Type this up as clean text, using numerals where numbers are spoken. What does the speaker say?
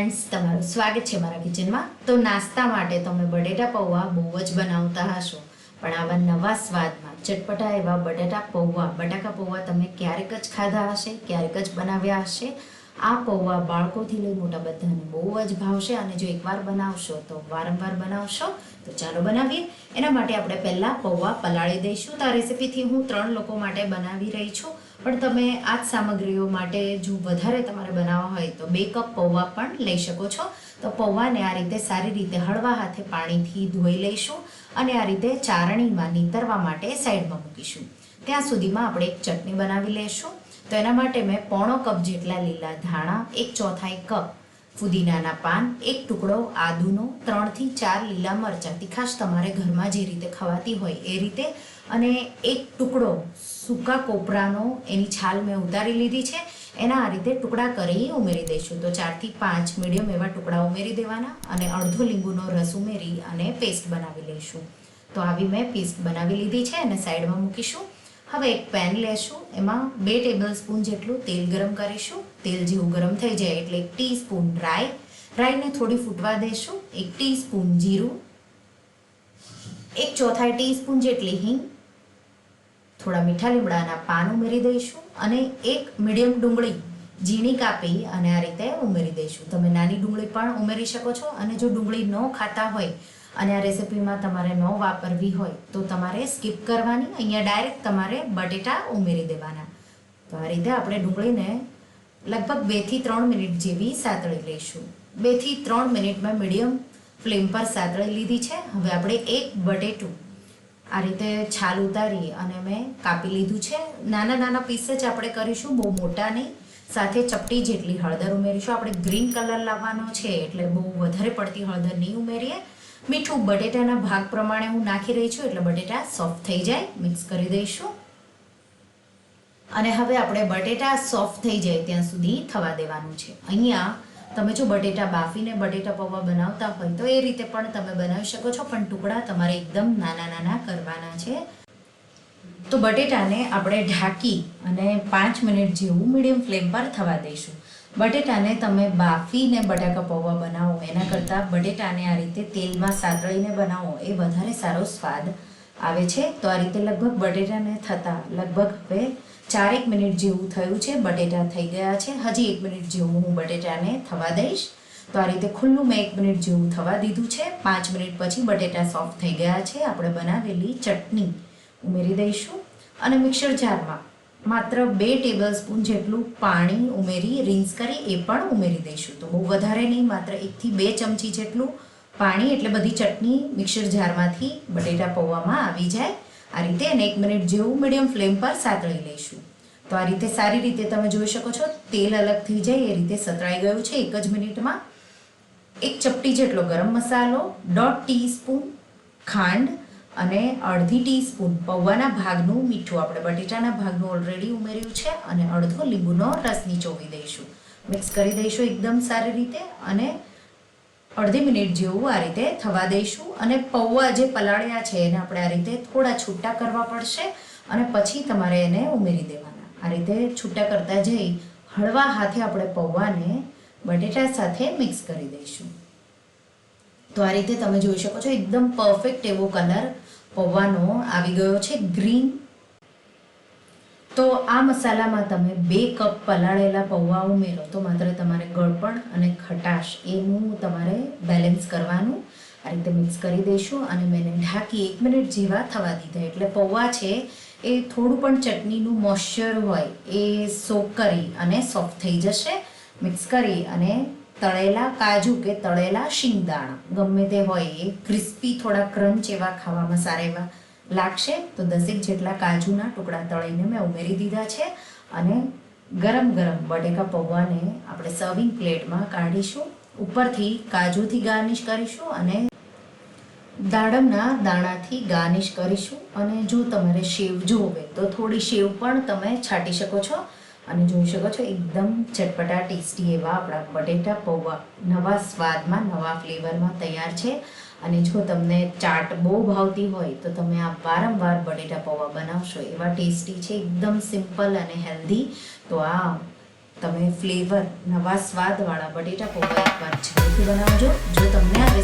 Friends, તમારું સ્વાગત છે મારા કિચનમાં। તો નાસ્તા માટે તમે બટેટા પૌવા બહુ જ બનાવતા હશો, પણ આવા નવા સ્વાદમાં ચટપટા એવા બટાટા પૌવા, બટાકા પૌવા તમે ક્યારેક જ ખાધા હશે, ક્યારેક જ બનાવ્યા હશે। આ પૌવા બાળકોથી લઈ મોટા બધાને બહુ જ ભાવશે અને જો એકવાર બનાવશો તો વારંવાર બનાવશો। તો ચાલો બનાવીએ। એના માટે આપણે પહેલાં પૌવા પલાળી દઈશું। તો આ રેસીપીથી હું 3 લોકો માટે બનાવી રહી છું, પણ તમે આ જ સામગ્રીઓ માટે જો વધારે તમારે બનાવવા હોય તો 2 કપ પૌવા પણ લઈ શકો છો। તો પૌવાને આ રીતે સારી રીતે હળવા હાથે પાણીથી ધોઈ લઈશું અને આ રીતે ચારણીમાં નીતરવા માટે સાઈડમાં મૂકીશું। ત્યાં સુધીમાં આપણે એક ચટણી બનાવી લઈશું। તો એના માટે મેં 1/4 કપ જેટલા લીલા ધાણા, 1/4 કપ ફુદીનાના પાન, 1 ટુકડો આદુનો, 3 થી 4 લીલા મરચાં, તીખાશ તમારે ઘરમાં જે રીતે ખવાતી હોય એ રીતે, અને 1 ટુકડો સૂકા કોપરાનો, એની છાલ મેં ઉતારી લીધી છે, એના આ રીતે ટુકડા કરી ઉમેરી દઈશું। તો 4 થી 5 મીડિયમ એવા ટુકડા ઉમેરી દેવાના અને અડધો લીંબુનો રસ ઉમેરી અને પેસ્ટ બનાવી લઈશું। તો આવી મેં પેસ્ટ બનાવી લીધી છે અને સાઈડમાં મૂકીશું। હવે એક પેન લેશું, એમાં 2 ટેબલસ્પૂન જેટલું તેલ ગરમ કરીશું। તેલ જેવું ગરમ થઈ જાય એટલે 1 ટીસ્પૂન રાઈને થોડી ફૂટવા દેશું, 1 ટીસ્પૂન જીરું, 1/4 ટીસ્પૂન જેટલી હિંગ, થોડા મીઠા લીમડાના પાન ઉમેરી દઈશું અને 1 મીડિયમ ડુંગળી ઝીણી કાપી અને આ રીતે ઉમેરી દઈશું। તમે નાની ડુંગળી પણ ઉમેરી શકો છો અને જો ડુંગળી ન ખાતા હોય અને આ રેસીપીમાં તમારે ન વાપરવી હોય તો તમારે સ્કીપ કરવાની, અહીંયા ડાયરેક્ટ તમારે બટેટા ઉમેરી દેવાના। તો આ રીતે આપણે ડુંગળીને લગભગ 2 થી 3 મિનિટ જેવી સાતળી લઈશું। 2 થી 3 મિનિટ મેં મીડિયમ ફ્લેમ પર સાતળી લીધી છે। હવે આપણે એક બટેટું આ રીતે છાલ ઉતારી અને મેં કાપી લીધું છે। નાના નાના પીસ જ આપણે કરીશું, બહુ મોટા નહીં। સાથે ચપટી જેટલી હળદર ઉમેરીશું। આપણે ગ્રીન કલર લાવવાનો છે એટલે બહુ વધારે પડતી હળદર નહીં ઉમેરીએ। મીઠું બટેટાના ભાગ પ્રમાણે હું નાખી રહી છું એટલે બટેટા સોફ્ટ થઈ જાય, મિક્સ કરી દઈશું અને હવે આપણે બટેટા સોફ્ટ થઈ જાય ત્યાં સુધી થવા દેવાનું છે। અહીંયા તમે જો બટેટા બાફીને બટેટા પૌવા બનાવતા હોય તો એ રીતે પણ તમે બનાવી શકો છો, પણ ટુકડા તમારે એકદમ નાના નાના કરવાના છે। તો બટેટાને આપણે ઢાંકી અને 5 મિનિટ જેવું મીડિયમ ફ્લેમ પર થવા દઈશું। બટેટાને તમે બાફીને બટાકા પૌવા બનાવો એના કરતાં બટેટાને આ રીતે તેલમાં સાતળીને બનાવો એ વધારે સારો સ્વાદ આવે છે। તો આ રીતે લગભગ બટેટાને થતાં લગભગ હવે 4 મિનિટ જેવું થયું છે, બટેટા થઈ ગયા છે। હજી 1 મિનિટ જેવું હું બટેટાને થવા દઈશ। તો આ રીતે ખુલ્લું મેં 1 મિનિટ જેવું થવા દીધું છે। 5 મિનિટ પછી બટેટા સોફ્ટ થઈ ગયા છે। આપણે બનાવેલી ચટણી ઉમેરી દઈશું અને મિક્સર જારમાં માત્ર 2 ટેબલસ્પૂન જેટલું પાણી ઉમેરી રિન્સ કરી એ પણ ઉમેરી દઈશું। તો બહુ વધારે નહીં, માત્ર 1 થી 2 ચમચી જેટલું પાણી, એટલે બધી ચટણી મિક્સર જારમાંથી બટેટા પૌવામાં આવી જાય આ રીતે। અને 1 મિનિટ જેવું મીડિયમ ફ્લેમ પર સાતળી લઈશું। તો આ રીતે સારી રીતે તમે જોઈ શકો છો તેલ અલગ થઈ જાય એ રીતે સતળાઈ ગયું છે 1 જ મિનિટમાં। 1 ચપટી જેટલો ગરમ મસાલો, 1/2 ટીસ્પૂન ખાંડ અને 1/2 ટીસ્પૂન પૌવાના ભાગનું મીઠું, આપણે બટેટાના ભાગનું ઓલરેડી ઉમેર્યું છે, અને અડધો લીંબુનો રસ નીચોવી દઈશું। મિક્સ કરી દઈશું એકદમ સારી રીતે અને અડધી મિનિટ જેવું આ રીતે થવા દઈશું। અને પૌવા જે પલાળ્યા છે એને આપણે આ રીતે થોડા છૂટા કરવા પડશે અને પછી તમારે એને ઉમેરી દેવાના। આ રીતે છૂટા કરતા જઈ હળવા હાથે આપણે પૌવાને બટેટા સાથે મિક્સ કરી દઈશું। તો આ રીતે તમે જોઈ શકો છો એકદમ પરફેક્ટ એવો કલર પૌવાનો આવી ગયો છે, ગ્રીન। તો આ મસાલામાં તમે 2 કપ પલાળેલા પૌવા ઉમેરો તો માત્ર તમારે ગળપણ અને ખટાશ એનું તમારે બેલેન્સ કરવાનું। આ રીતે મિક્સ કરી દઈશું અને મેં ઢાંકી 1 મિનિટ જેવા થવા દીધા, એટલે પૌવા છે એ થોડું પણ ચટણીનું મોઇશ્ચર હોય એ સોક કરી અને સોફ્ટ થઈ જશે। મિક્સ કરી અને તળેલા કાજુ કે તળેલા શિંગદાણા ગમે તે હોય એ ક્રિસ્પી, થોડા ક્રંચ એવા ખાવામાં સારા એવા લાગશે। તો 10 જેટલા કાજુના ટુકડા તળીને મેં ઉમેરી દીધા છે અને ગરમ ગરમ બટેકા પૌવાને આપણે સર્વિંગ પ્લેટમાં કાઢીશું। ઉપરથી કાજુથી ગાર્નિશ કરીશું અને દાડમના દાણાથી ગાર્નિશ કરીશું। અને જો તમારે સેવ જોવે તો થોડી સેવ પણ તમે છાંટી શકો છો અને જોઈ શકો છો એકદમ ચટપટા ટેસ્ટી એવા આપણા બટેટા પૌવા નવા સ્વાદમાં, નવા ફ્લેવરમાં તૈયાર છે। અને જો તમને ચાટ બહુ ભાવતી હોય તો તમે આ વારંવાર બટેટા પૌવા બનાવશો એવા ટેસ્ટી છે, એકદમ સિમ્પલ અને હેલ્ધી। તો આ તમે ફ્લેવર નવા સ્વાદવાળા બટેટા પૌવા એકવાર જરૂરથી બનાવજો. જો તમને આ